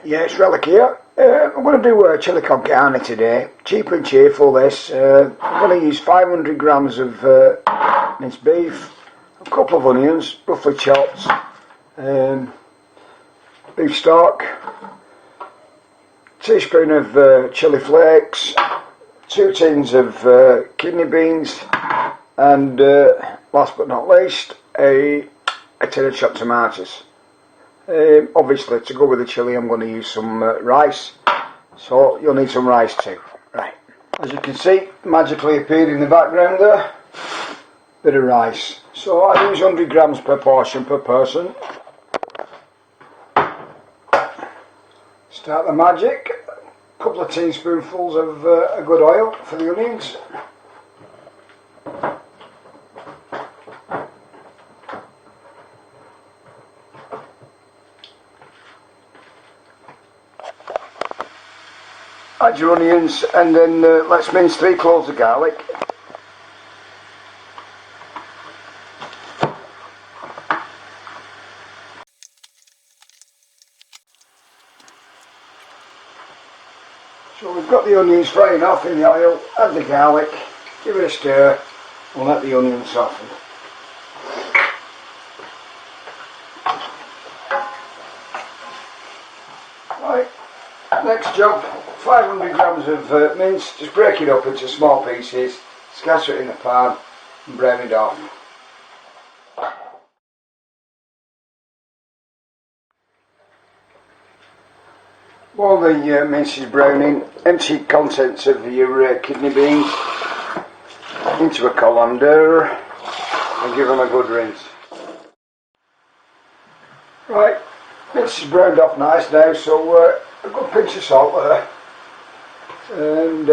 Yeah, it's Relic here. I'm going to do chili con carne today. Cheap and cheerful this. I'm going to use 500 grams of minced beef, a couple of onions, roughly chopped, beef stock, teaspoon of chili flakes, 2 tins of kidney beans, and last but not least, a tin of chopped tomatoes. Obviously, to go with the chili, I'm going to use some rice, so you'll need some rice too. Right, as you can see, magically appeared in the background there, bit of rice. So I use 100 grams per portion per person. Start the magic. A couple of teaspoonfuls of a good oil for the onions. Add your onions and then let's mince 3 cloves of garlic. So we've got the onions frying off in the oil, add the garlic, give it a stir and let the onions soften. Right, next job, 500 grams of mince, just break it up into small pieces, scatter it in the pan and brown it off. While the mince is browning, empty contents of your kidney beans into a colander and give them a good rinse. Right, mince is browned off nice now, so a good pinch of salt there, and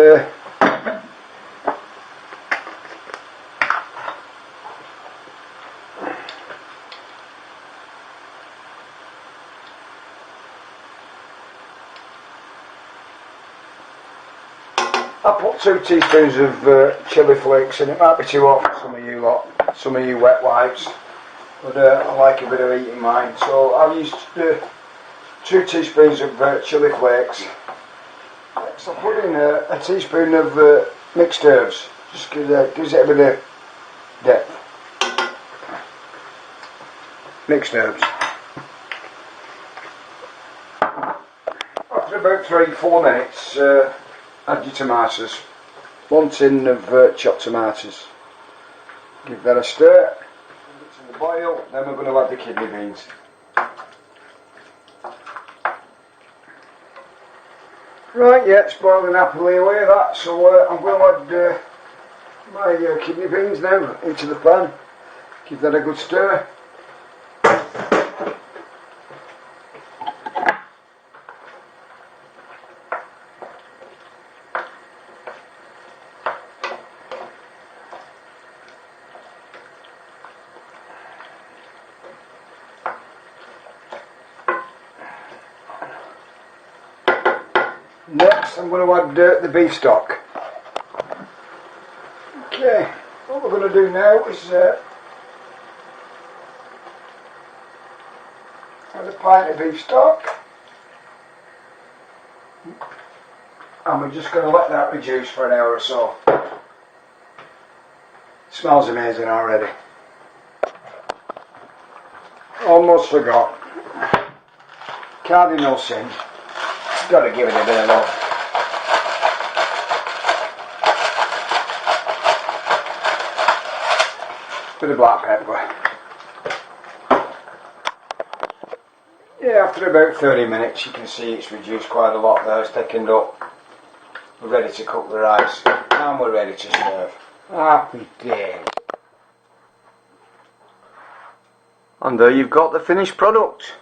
I put 2 teaspoons of chili flakes in. It might be too hot for some of you wet wipes, but I like a bit of heat in mine, so I've used 2 teaspoons of chili flakes. Next I'll put in a teaspoon of mixed herbs, just gives it a bit of depth. Mixed herbs. After about 3-4 minutes, add your tomatoes. 1 tin of chopped tomatoes. Give that a stir. Give it to the boil. Then we're going to add the kidney beans. Right, yeah, it's boiling happily away that. So I'm going to add my kidney beans now into the pan. Give that a good stir. Next I'm going to add the beef stock. Okay, what we're going to do now is add a pint of beef stock, and we're just going to let that reduce for an hour or so. Smells amazing already. Almost forgot. Cardinal sin. Got to give it a bit of love. Bit of black pepper. Yeah, after about 30 minutes you can see it's reduced quite a lot there, it's thickened up. We're ready to cook the rice and we're ready to serve. Happy days. And there you've got the finished product.